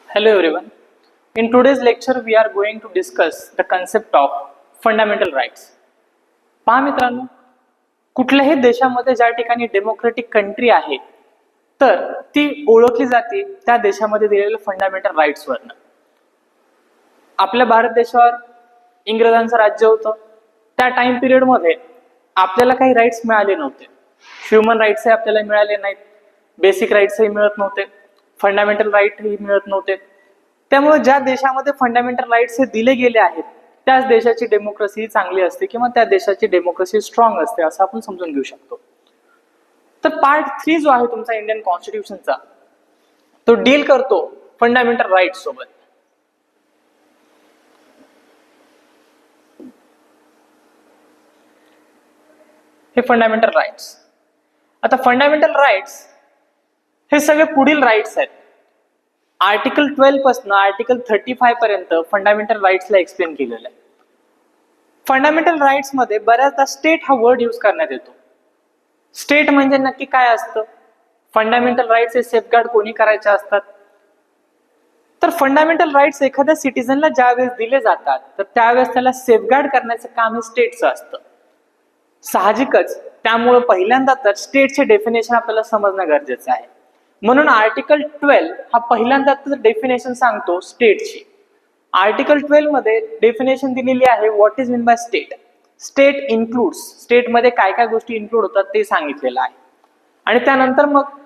Hello everyone. In today's lecture we are going to discuss the concept of fundamental rights. पहा मित्रांनो, कुठल्याही देशामध्ये ज्या ठिकाणी डेमोक्रेटिक कंट्री आहे तर ती ओळखली जाते त्या देशामध्ये दिलेल्या फंडामेंटल राईट्स वरनं. आपल्या भारत देशावर इंग्रजांचं राज्य होतं. त्या टाइम पिरियड मध्ये आपल्याला काही राईट्स मिळाले नव्हते. ह्युमन राईट्स आपल्याला मिळाले नाहीत, बेसिक राईट्सही मिळत नव्हते, फंडामेंटल राईटही मिळत नव्हते. त्यामुळे ज्या देशामध्ये फंडामेंटल राईट्स हे दिले गेले आहेत त्याच देशाची डेमोक्रेसी चांगली असते किंवा त्या देशाची डेमोक्रेसी स्ट्रॉंग असते असं आपण समजून घेऊ शकतो. तर पार्ट 3 जो आहे तुमचा इंडियन कॉन्स्टिट्यूशनचा तो डील करतो फंडामेंटल राईट्स सोबत. हे फंडामेंटल राईट्स. आता फंडामेंटल राईट्स हे सगळे पुढील राईट्स आहेत. आर्टिकल 12 पासून आर्टिकल 35 पर्यंत फंडामेंटल राईट्सला एक्सप्लेन केलेलं आहे. फंडामेंटल राईट्स मध्ये बऱ्याचदा स्टेट हा वर्ड यूज करण्यात येतो. स्टेट म्हणजे नक्की काय असतं, फंडामेंटल राईट्स हे सेफगार्ड कोणी करायचे असतात. तर फंडामेंटल राईट्स एखाद्या सिटीजनला ज्यावेळेस दिले जातात तर त्यावेळेस त्याला सेफगार्ड करण्याचं काम हे स्टेटचं असतं. साहजिकच त्यामुळे पहिल्यांदा तर स्टेटचे डेफिनेशन आपल्याला समजणं गरजेचं आहे. म्हणून आर्टिकल 12 हा पहिल्यांदा डेफिनेशन सांगतो स्टेटची. आर्टिकल 12 मध्ये डेफिनेशन दिलेली आहे what is mean by state. State includes, स्टेटमध्ये काय काय गोष्टी इन्क्लूड होतात ते सांगितलेलं आहे. आणि त्यानंतर मग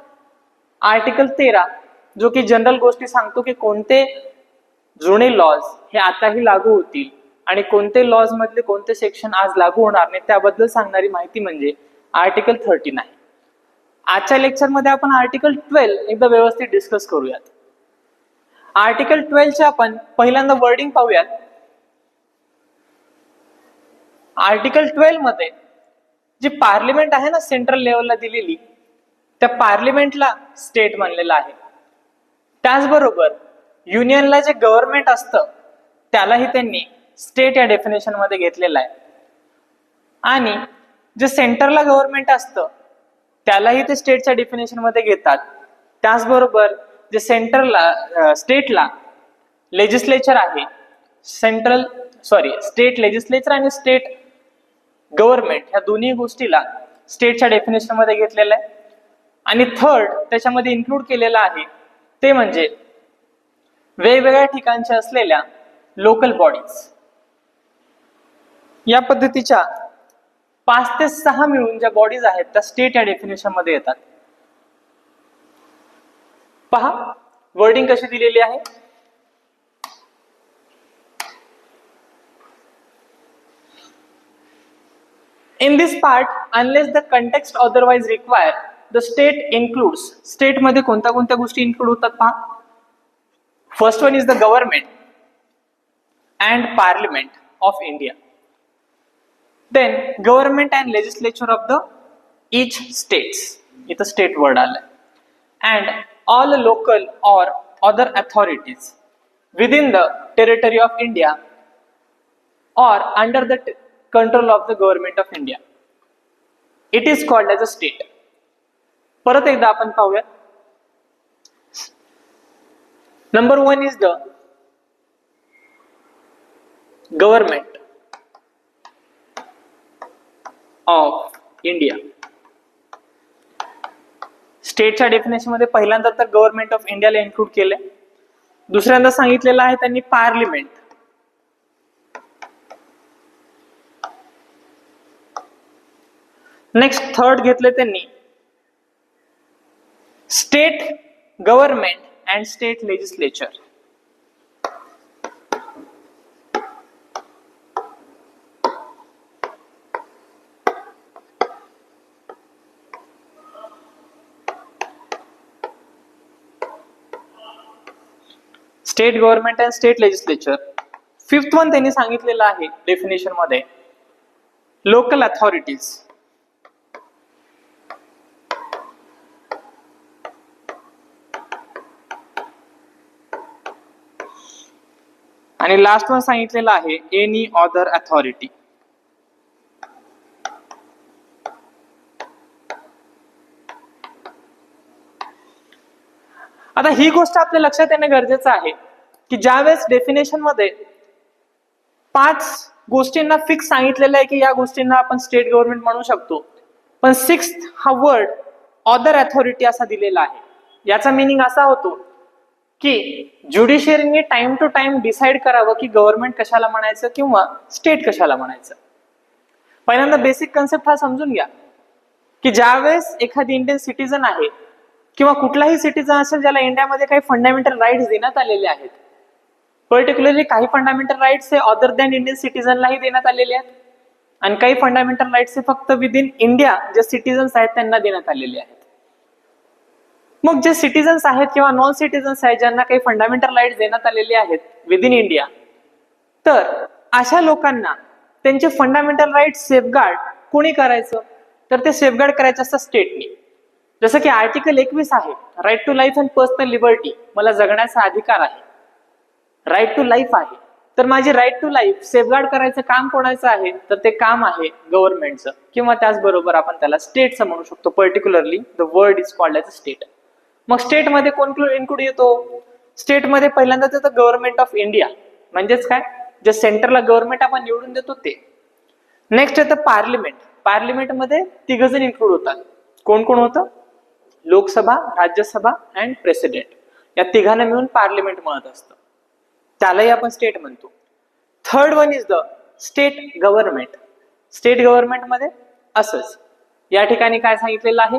आर्टिकल 13 जो की जनरल गोष्टी सांगतो की कोणते जुने लॉज हे आताही लागू होतील आणि कोणते लॉज मधले कोणते सेक्शन आज लागू होणार नाही त्याबद्दल सांगणारी माहिती म्हणजे आर्टिकल 13 आहे. आजच्या लेक्चर मध्ये आपण आर्टिकल 12 एकदा व्यवस्थित डिस्कस करूयात. आर्टिकल 12 चे आपण पहिल्यांदा वर्डिंग पाहूयात. आर्टिकल 12 मध्ये जी पार्लिमेंट आहे ना सेंट्रल लेवलला दिलेली, त्या पार्लिमेंटला स्टेट म्हणलेलं आहे. त्याचबरोबर युनियनला जे गव्हर्नमेंट असतं त्यालाही त्यांनी स्टेट या डेफिनेशन मध्ये घेतलेलं आहे. आणि जे सेंटरला गव्हर्नमेंट असतं त्यालाही ते स्टेटच्या डेफिनेशन मध्ये घेतात. त्याचबरोबर जे स्टेटला लेजिस्लेचर आहे, स्टेट लेजिस्लेचर आणि स्टेट गव्हर्नमेंट ह्या दोन्ही गोष्टीला स्टेटच्या डेफिनेशन मध्ये घेतलेलं आहे. आणि थर्ड त्याच्यामध्ये इन्क्लूड केलेलं आहे ते म्हणजे वेगवेगळ्या ठिकाणच्या असलेल्या लोकल बॉडीज. या पद्धतीच्या 5 ते 6 मिळून ज्या बॉडीज आहेत त्या स्टेट या डेफिनेशन मध्ये येतात. पहा वर्डिंग कशी दिलेली आहे. In this part unless the context otherwise require the state includes. State मध्ये कोणत्या कोणत्या गोष्टी इन्क्लूड होतात पहा. First one is the government and parliament of India. Then government and legislature of the each states, इथं state word आलंय, and all local or other authorities within the territory of India or under the control of the government of India. It is called as a state. परत एकदा आपण पाहूया. Number 1 is the government of India. स्टेटच्या definition मध्ये पहिल्यांदा तर government of इंडियाला include केलंय. दुसऱ्यांदा सांगितलेलं आहे त्यांनी पार्लिमेंट. नेक्स्ट थर्ड घेतले त्यांनी state government and state legislature. State government and state legislature. Fifth one त्यांनी सांगितलेलं आहे डेफिनेशन मध्ये लोकल अथॉरिटीज. आणि लास्ट वन सांगितलेलं आहे एनी अदर अथॉरिटी. आता ही गोष्ट आपल्या लक्षात येणं गरजेचं आहे की ज्यावेळेस डेफिनेशन मध्ये 5 गोष्टींना फिक्स सांगितलेलं आहे की या गोष्टींना आपण स्टेट गव्हर्नमेंट म्हणू शकतो, पण 6th हा वर्ड अदर अथॉरिटी असा दिलेला आहे. याचा मिनिंग असा होतो की ज्युडिशियरीने टाइम टू टाइम डिसाइड करावं की गव्हर्नमेंट कशाला म्हणायचं किंवा स्टेट कशाला म्हणायचं. पहिल्यांदा बेसिक कन्सेप्ट हा समजून घ्या की ज्यावेळेस एखादी इंडियन सिटीजन आहे किंवा कुठलाही सिटीजन असेल ज्याला इंडियामध्ये काही फंडामेंटल राईट्स देण्यात आलेले आहेत, पर्टिक्युलरली काही फंडामेंटल राईट्स हे अदर दॅन इंडियन सिटीजनलाही देण्यात आलेले आहेत आणि काही फंडामेंटल राईट्स हे फक्त विदिन इंडिया जे सिटीजन्स आहेत त्यांना देण्यात आलेले आहेत. मग जे सिटीजन्स आहेत किंवा नॉन सिटीजन्स आहेत ज्यांना काही फंडामेंटल राईट्स देण्यात आलेले आहेत विदिन इंडिया, तर अशा लोकांना त्यांचे फंडामेंटल राईट्स सेफगार्ड कोणी करायचं, तर ते सेफगार्ड करायचं असतं स्टेटनी. जसं की आर्टिकल 21 आहे, right to life and personal liberty, मला जगण्याचा अधिकार आहे, राईट टू लाईफ आहे. तर माझी राईट टू लाईफ सेफगार्ड करायचं काम कोणाचं आहे, तर ते काम आहे गव्हर्नमेंटचं किंवा त्याचबरोबर आपण त्याला स्टेटचं म्हणू शकतो. Particularly the word is called as state. मग स्टेटमध्ये कोण इन्क्लूड येतो? स्टेटमध्ये पहिल्यांदा येतं गव्हर्नमेंट ऑफ इंडिया, म्हणजेच काय, जे सेंटरला गव्हर्नमेंट आपण निवडून देतो ते. नेक्स्ट येतं पार्लिमेंट. पार्लिमेंटमध्ये 3 जण इन्क्लूड होतात. कोण कोण होतं? Lok Sabha, Rajya Sabha and president. या 3घांना मिळून पार्लिमेंट म्हणत असतं, त्यालाही आपण स्टेट म्हणतो. Third one is the state government. State government मध्ये असंच या ठिकाणी काय सांगितलेलं आहे,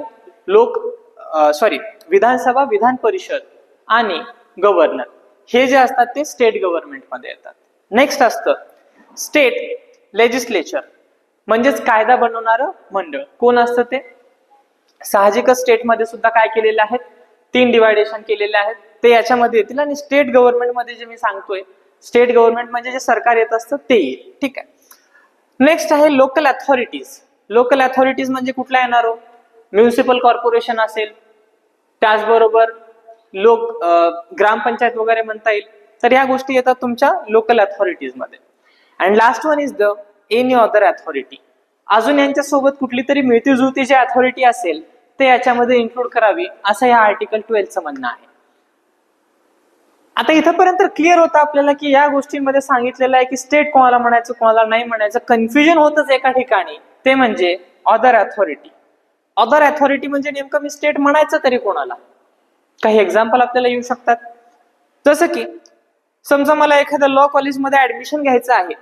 विधानसभा, विधान परिषद आणि गव्हर्नर हे जे असतात ते स्टेट गव्हर्नमेंट मध्ये येतात. नेक्स्ट असतं स्टेट लेजिस्लेचर, म्हणजेच कायदा बनवणारं मंडळ. कोण असतं ते? साहजिकच स्टेटमध्ये सुद्धा काय केलेले आहेत, 3 डिवायडेशन केलेले आहेत, ते याच्यामध्ये येतील. आणि स्टेट गव्हर्नमेंट मध्ये जे मी सांगतोय, स्टेट गव्हर्नमेंट म्हणजे जे सरकार येत असतं ते येईल. ठीक आहे. नेक्स्ट आहे लोकल अथॉरिटीज. लोकल अथॉरिटीज म्हणजे कुठला येणार हो? म्युनिसिपल कॉर्पोरेशन असेल, त्याचबरोबर ग्रामपंचायत वगैरे म्हणता येईल. तर या गोष्टी येतात तुमच्या लोकल अथॉरिटीज मध्ये. And last one is the any other authority. अजून यांच्यासोबत कुठली तरी मिळती जुळती जी अथॉरिटी असेल ते याच्यामध्ये इन्क्लूड करावी, असं या आर्टिकल 12चं म्हणणं आहे. आता इथपर्यंत क्लिअर होतं आपल्याला की या गोष्टींमध्ये सांगितलेलं आहे की स्टेट कोणाला म्हणायचं कोणाला नाही म्हणायचं. कन्फ्युजन होतच एका ठिकाणी, ते म्हणजे अदर अथॉरिटी. अदर अथॉरिटी म्हणजे नेमकं मी स्टेट म्हणायचं तरी कोणाला? काही एक्झाम्पल आपल्याला येऊ शकतात. जसं की समजा मला एखाद्या लॉ कॉलेजमध्ये ऍडमिशन घ्यायचं आहे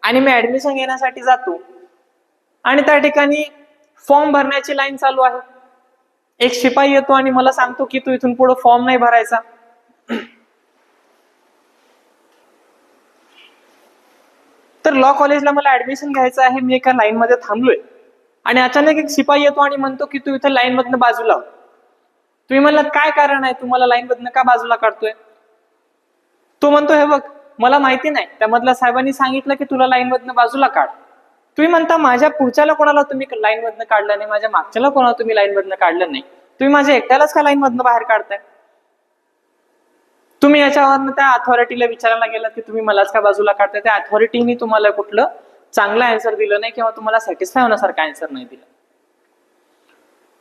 आणि मी ऍडमिशन घेण्यासाठी जातो आणि त्या ठिकाणी फॉर्म भरण्याची लाईन चालू आहे. एक शिपाई येतो आणि मला सांगतो की तू इथून पुढे फॉर्म नाही भरायचा. तर लॉ कॉलेजला मला ऍडमिशन घ्यायचं आहे, मी एका लाईन मध्ये थांबलोय आणि अचानक एक शिपाई येतो आणि म्हणतो की तू इथं लाईन मधनं बाजूला हो. तुम्ही म्हणलात काय कारण आहे, तुम्हाला लाईन मधनं का बाजूला काढतोय? तो म्हणतो हे बघ मला माहिती नाही, त्यामधल्या साहेबांनी सांगितलं की तुला लाईन मधनं बाजूला काढ. तुम्ही म्हणता माझ्या पुढच्याला कोणाला तुम्ही लाईन मधनं काढलं नाही, माझ्या मागच्याला कोणाला तुम्ही लाईन मधनं काढलं नाही, तुम्ही माझ्या एकट्यालाच का लाईन मधनं बाहेर काढताय? तुम्ही याच्यावर त्या अथॉरिटीला विचारायला गेलात की तुम्ही मलाच का बाजूला काढताय. त्या अथॉरिटीने तुम्हाला कुठलं चांगलं आन्सर दिलं नाही किंवा तुम्हाला सॅटिस्फाय होण्यासारखं आन्सर नाही दिलं.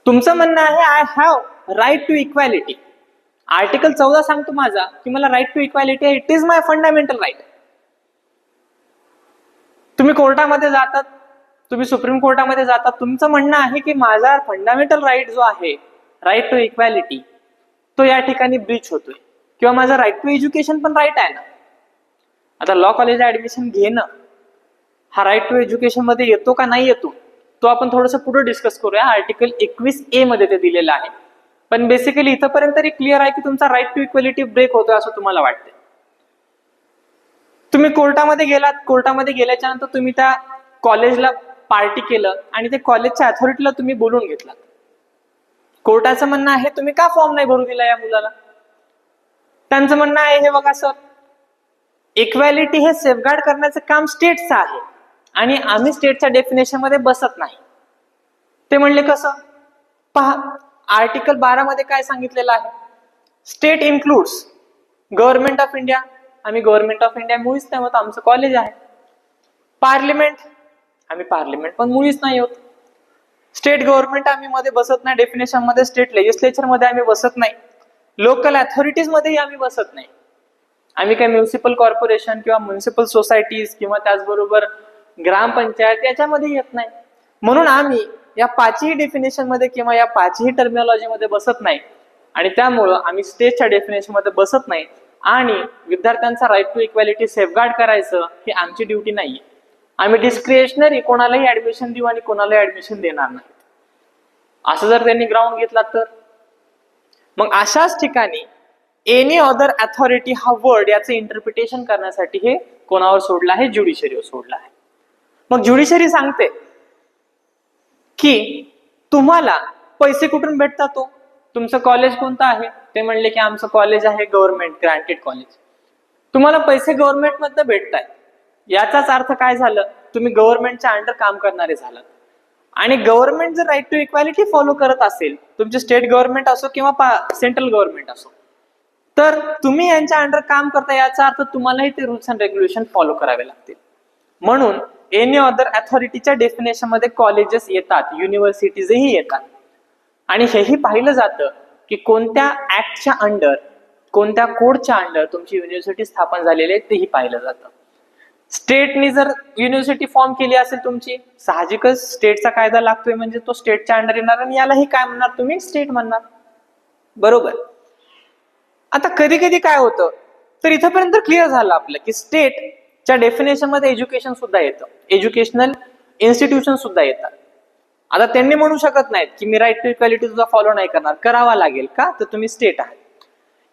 तुमचं म्हणणं आहे I have right to equality. Article 14 सांगतो माझा की मला राईट टू इक्वॅलिटी आहे, it is my fundamental right. तुम्ही कोर्टामध्ये जातात, तुम्ही सुप्रीम कोर्टामध्ये जातात, तुमचं म्हणणं आहे की माझा फंडामेंटल राईट जो आहे, राईट टू इक्वॅलिटी, तो या ठिकाणी ब्रीच होतोय. किंवा माझा राईट टू एज्युकेशन पण राईट आहे ना. आता लॉ कॉलेजला ऍडमिशन घेणं हा राईट टू एज्युकेशन मध्ये येतो का नाही येतो, तो आपण थोडंसं पुढे डिस्कस करूया. आर्टिकल 21A मध्ये ते दिलेलं आहे. पण बेसिकली इथंपर्यंत तरी क्लिअर आहे की तुमचा राईट टू इक्वॅलिटी ब्रेक होतोय असं तुम्हाला वाटतंय. तुम्ही कोर्टामध्ये गेलात, कोर्टामध्ये गेल्याच्या नंतर तुम्ही त्या कॉलेजला पार्टी केलं आणि ते कॉलेजच्या अथॉरिटीला तुम्ही बोलून घेतलात. कोर्टाचं म्हणणं आहे तुम्ही का फॉर्म नाही भरू दिला या मुलाला. त्यांचं म्हणणं आहे हे बघा सर, इक्वॅलिटी हे सेफगार्ड करण्याचं काम स्टेटचं आहे आणि आम्ही स्टेटच्या डेफिनेशन मध्ये बसत नाही. ते म्हणले कसं? पहा आर्टिकल 12 मध्ये काय सांगितलेलं आहे, state includes government of India. आम्ही गव्हर्नमेंट ऑफ इंडिया मुळीच नाही होत, आमचं कॉलेज आहे. पार्लिमेंट, आम्ही पार्लिमेंट पण मुळीच नाही होत. स्टेट गव्हर्नमेंट आम्ही मध्ये बसत नाही डेफिनेशन मध्ये, स्टेट लेजिस्लेचर मध्ये आम्ही बसत नाही. लोकल अथॉरिटीज मध्येही आम्ही बसत नाही. आम्ही काय म्युन्सिपल कॉर्पोरेशन किंवा म्युन्सिपल सोसायटीज किंवा त्याचबरोबर ग्रामपंचायत याच्यामध्ये येत नाही. म्हणून आम्ही या पाचही डेफिनेशन मध्ये किंवा या पाचही टर्मिनॉलॉजी मध्ये बसत नाही आणि त्यामुळं आम्ही स्टेटच्या डेफिनेशन मध्ये बसत नाही आणि विद्यार्थ्यांचा राईट टू इक्वॅलिटी सेफगार्ड करायचं ही आमची ड्युटी नाहीये. आम्ही डिस्क्रिशनरी कोणालाही ऍडमिशन देऊ आणि कोणालाही ऍडमिशन देणार नाही. असं जर त्यांनी ग्राउंड घेतला तर मग अशाच ठिकाणी एनी अदर अथॉरिटी हा वर्ड याचं इंटरप्रिटेशन करण्यासाठी हे कोणावर सोडलं आहे? ज्युडिशरीवर सोडलं आहे. मग ज्युडिशरी सांगते की तुम्हाला पैसे कुठून भेटतात? तो तुमचं कॉलेज कोणतं आहे? ते म्हणले की आमचं कॉलेज आहे गव्हर्नमेंट ग्रांटेड कॉलेज. तुम्हाला पैसे गव्हर्नमेंट मधनं भेटतायत याचाच अर्थ काय झालं? तुम्ही गव्हर्नमेंटच्या अंडर काम करणारे झालात. आणि गव्हर्नमेंट जर राईट टू इक्वॅलिटी फॉलो करत असेल, तुमचे स्टेट गव्हर्नमेंट असो किंवा सेंट्रल गव्हर्नमेंट असो, तर तुम्ही यांच्या अंडर काम करता याचा अर्थ तुम्हालाही ते रूल्स अँड रेग्युलेशन फॉलो करावे लागतील. म्हणून एनी अदर अथॉरिटीच्या डेफिनेशन मध्ये कॉलेजेस येतात, युनिव्हर्सिटीजही येतात. आणि हेही पाहिलं जातं की कोणत्या ऍक्टच्या अंडर, कोणत्या कोडच्या अंडर तुमची युनिव्हर्सिटी स्थापन झालेली आहे तेही पाहिलं जातं. स्टेटनी जर युनिव्हर्सिटी फॉर्म केली असेल तुमची, साहजिकच स्टेटचा कायदा लागतोय म्हणजे तो स्टेटच्या अंडर येणार आणि यालाही काय म्हणणार? तुम्ही स्टेट म्हणणार. बरोबर. आता कधी कधी काय होतं, तर इथपर्यंत क्लिअर झालं आपलं की स्टेटच्या डेफिनेशन मध्ये एज्युकेशन सुद्धा येतं, एज्युकेशनल इन्स्टिट्यूशन सुद्धा येतात. आता त्यांनी म्हणू शकत नाहीत की मी राईट टू इक्वॅलिटी सुद्धा फॉलो नाही करणार. करावा लागेल का? तर तुम्ही स्टेट आहात.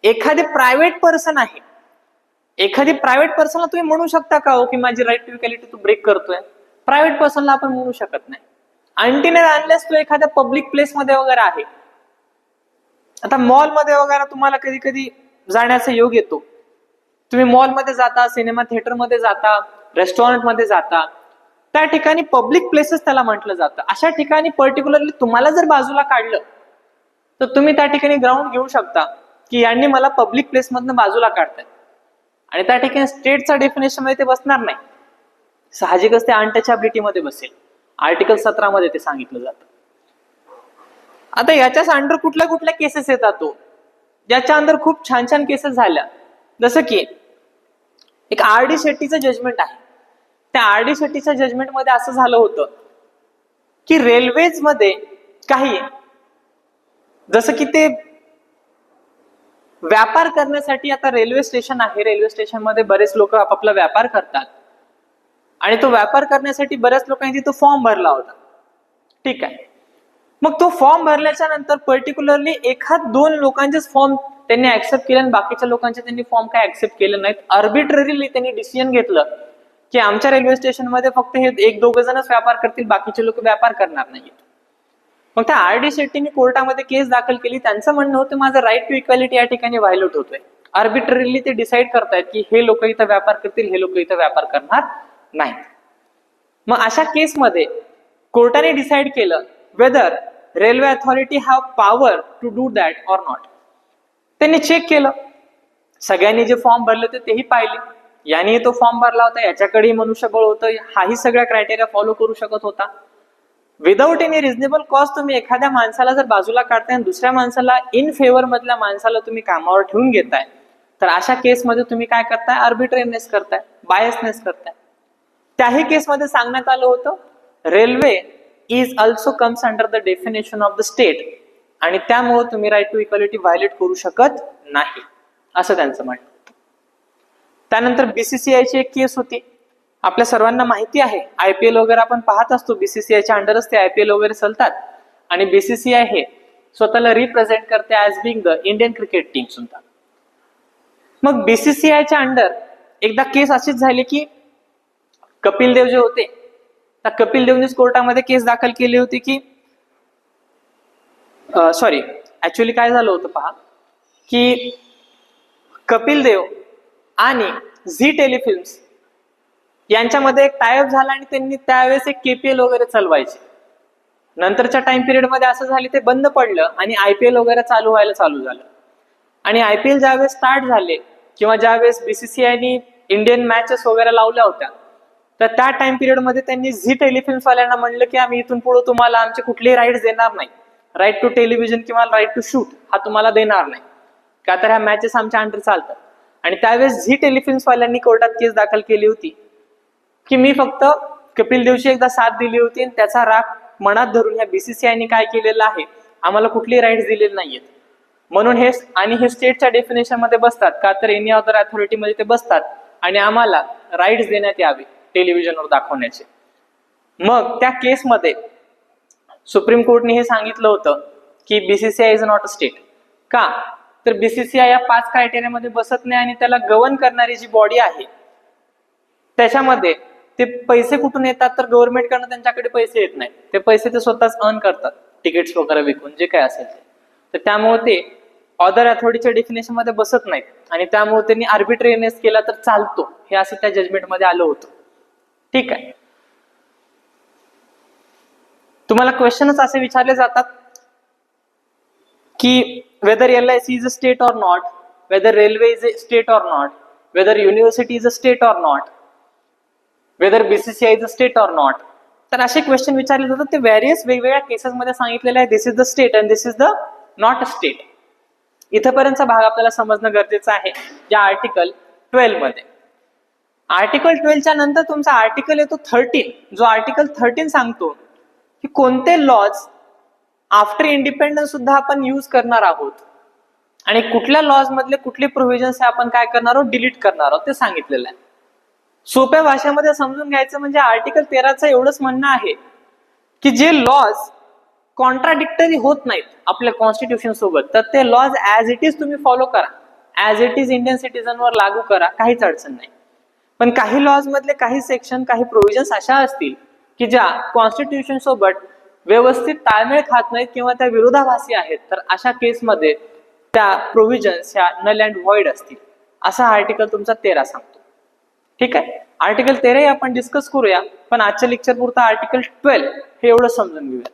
एखादी प्रायव्हेट पर्सन आहे, एखादी प्रायव्हेट पर्सनला तुम्ही म्हणू शकता का हो की माझी राईट टू इक्वॅलिटी तू ब्रेक करतोय? प्रायव्हेट पर्सनला आपण म्हणू शकत नाही अनटिल अनलेस तो एखाद्या पब्लिक प्लेस मध्ये वगैरे आहे. आता मॉलमध्ये वगैरे तुम्हाला कधी कधी जाण्याचा योग येतो. तुम्ही मॉलमध्ये जाता, सिनेमा थिएटर मध्ये जाता, रेस्टॉरंट मध्ये जाता, त्या ठिकाणी पब्लिक प्लेसेस त्याला म्हटलं जातं. अशा ठिकाणी पर्टिक्युलरली तुम्हाला जर बाजूला काढलं तर तुम्ही त्या ठिकाणी ग्राउंड घेऊ शकता की यांनी मला पब्लिक प्लेस मधनं बाजूला काढताय आणि त्या ठिकाणी स्टेटचा डेफिनेशन मध्ये ते बसणार नाही. साहजिकच ते अनटचॅबिलिटी मध्ये बसेल. आर्टिकल 17 मध्ये ते सांगितलं जातं. आता याच्याच अंडर कुठल्या कुठल्या केसेस येतात? तो याच्या अंडर खूप छान छान केसेस झाल्या. जसं की एक आर.डी. शेट्टीचं जजमेंट आहे. त्या आर.डी. शेट्टीच्या जजमेंट मध्ये असं झालं होतं की रेल्वेज मध्ये काही, जसं की ते व्यापार करण्यासाठी, आता रेल्वे स्टेशन आहे, रेल्वे स्टेशन मध्ये बरेच लोक आपापला व्यापार करतात आणि तो व्यापार करण्यासाठी बऱ्याच लोकांनी तिथं फॉर्म भरला होता. ठीक आहे. मग तो फॉर्म भरल्याच्या नंतर पर्टिक्युलरली एखाद दोन लोकांचेच फॉर्म त्यांनी ऍक्सेप्ट केले आणि बाकीच्या लोकांचे त्यांनी फॉर्म काय ऍक्सेप्ट केले नाहीत. आर्बिट्ररीली त्यांनी डिसिजन घेतलं की आमच्या रेल्वे स्टेशन मध्ये फक्त हे एक दोघ जणच व्यापार करतील, बाकीचे लोक व्यापार करणार नाहीत. मग त्या आर.डी. शेट्टीने कोर्टामध्ये केस दाखल केली. त्यांचं म्हणणं होतं माझं राईट टू इक्वॅलिटी या ठिकाणी व्हायलेट होतोय. आर्बिट्ररीली ते डिसाईड करतायत की हे लोक इथं व्यापार करतील, हे लोक इथं व्यापार करणार नाहीत. मग अशा केसमध्ये कोर्टाने डिसाईड केलं whether railway authority have power to do that or not. त्यांनी चेक केलं, सगळ्यांनी जे फॉर्म भरले होते तेही पाहिले, यांनी तो फॉर्म भरला होता, याच्याकडेही मनुष्यबळ होतं, हाही सगळ्या क्रायटेरिया फॉलो करू शकत होता. विदाऊट एनी रिझनेबल कॉज तुम्ही एखाद्या माणसाला जर बाजूला काढताय आणि दुसऱ्या माणसाला इन फेवर मधल्या माणसाला तुम्ही कामावर ठेवून घेताय, तर अशा केसमध्ये तुम्ही काय करताय? आर्बिट्रेरीनेस करताय, बायसनेस करताय. त्याही केसमध्ये सांगण्यात आलं होतं railway is also comes under the definition of the state आणि त्यामुळे तुम्ही राईट टू इक्वॅलिटी व्हायलेट करू शकत नाही, असं त्यांचं म्हणणं होतं. त्यानंतर बीसीसीआयची एक केस होती. आपल्या सर्वांना माहिती आहे, आयपीएल वगैरे आपण पाहत असतो, बीसीसीआयच्या अंडरच ते आयपीएल वगैरे चालतात आणि बीसीसीआय हे स्वतःला रिप्रेझेंट करते as being the Indian cricket team सुद्धा. मग बीसीसीआयच्या अंडर एकदा केस अशीच झाली की कपिल देव जे होते, त्या कपिल देवनीच कोर्टामध्ये केस दाखल केली होती की ऍक्च्युअली काय झालं होतं पहा, की कपिल देव आणि झी टेलिफिल्म्स यांच्यामध्ये एक टायअप झाला आणि त्यांनी त्यावेळेस एक केपीएल वगैरे चालवायचे. नंतरच्या टाइम पिरियड मध्ये असं झालं ते बंद पडलं आणि आयपीएल वगैरे चालू झालं. आणि आयपीएल ज्यावेळेस स्टार्ट झाले किंवा ज्यावेळेस बीसीसीआयनी इंडियन मॅचेस वगैरे लावल्या होत्या, तर त्या टाइम पिरियड मध्ये त्यांनी झी टेलिफिल्म्स वाल्यांना म्हणलं की आम्ही इथून पुढे तुम्हाला आमचे कुठलेही राईट्स देणार नाही, राईट टू टेलिव्हिजन किंवा राईट टू शूट हा तुम्हाला देणार नाही. का तर ह्या मॅचेस आमच्या अंडर चालतात. आणि त्यावेळेस झी टेलिफिल्म्सवाल्यांनी कोर्टात केस दाखल केली होती की मी फक्त कपिल देवशी एकदा साथ दिली होती आणि त्याचा राग मनात धरून ह्या बीसीसीआयने काय केलेलं आहे, आम्हाला कुठली राईट्स दिलेली नाहीयेत. म्हणून हे स्टेटच्या डेफिनेशन मध्ये बसतात, का तर एनी अदर अथॉरिटी मध्ये ते बसतात आणि आम्हाला राईट्स देण्यात यावे टेलिव्हिजनवर दाखवण्याचे. मग त्या केसमध्ये सुप्रीम कोर्टने हे सांगितलं होतं की BCCI is not a state. का तर बीसीसीआय या 5 क्रायटेरियामध्ये बसत नाही आणि त्याला गव्हर्न करणारी जी बॉडी आहे त्याच्यामध्ये ते पैसे कुठून येतात, तर गव्हर्नमेंटकडनं त्यांच्याकडे पैसे येत नाही. ते पैसे ते स्वतःच अर्न करतात तिकीट्स वगैरे विकून, जे काय असेल ते. तर त्यामुळे ते अदर अथॉरिटीच्या डेफिनेशन मध्ये बसत नाहीत आणि त्यामुळे त्यांनी आर्बिट्रेरियसनेस केला तर चालतो, हे असं त्या जजमेंटमध्ये आलं होतं. ठीक आहे. तुम्हाला क्वेश्चनच असे विचारले जातात की whether LIC is a state or not, whether railway is a state or not, whether university is a state or not, whether BCCI is a state or not. तर असे क्वेश्चन विचारले जातात. ते व्हेरियस वेगवेगळ्या केसेस मध्ये सांगितलेले आहे this is the state and this is the not a state. इथपर्यंतचा भाग आपल्याला समजणं गरजेचं आहे या आर्टिकल 12 मध्ये. आर्टिकल 12च्या नंतर तुमचा आर्टिकल येतो 13, जो आर्टिकल 13 सांगतो की कोणते लॉज आफ्टर इंडिपेंडन्स सुद्धा आपण यूज करणार आहोत आणि कुठल्या लॉज मधले कुठले प्रोव्हिजन्स हे आपण काय करणार आहोत, डिलीट करणार आहोत, ते सांगितलेलं आहे. सोप्या भाषेमध्ये समजून घ्यायचं म्हणजे आर्टिकल 13चं एवढंच म्हणणं आहे की जे लॉज कॉन्ट्राडिक्टरी होत नाहीत आपल्या कॉन्स्टिट्यूशन सोबत, तर ते लॉज ऍज इट इज तुम्ही फॉलो करा, ऍज इट इज इंडियन सिटीजनवर लागू करा, काहीच अडचण नाही. पण काही लॉज मधले काही सेक्शन, काही प्रोव्हिजन्स अशा असतील की ज्या कॉन्स्टिट्यूशन सोबत व्यवस्थित ताळमेळ खात नाहीत किंवा त्या विरोधाभासी आहेत, तर अशा केसमध्ये त्या प्रोव्हिजन्स ह्या नल अँड व्हॉइड असतील, असा आर्टिकल तुमचा 13 सांगतो. ठीक आहे. आर्टिकल 13 आपण डिस्कस करूया, पण आजच्या लेक्चर पुरता आर्टिकल 12 हे एवढं समजून घेऊया.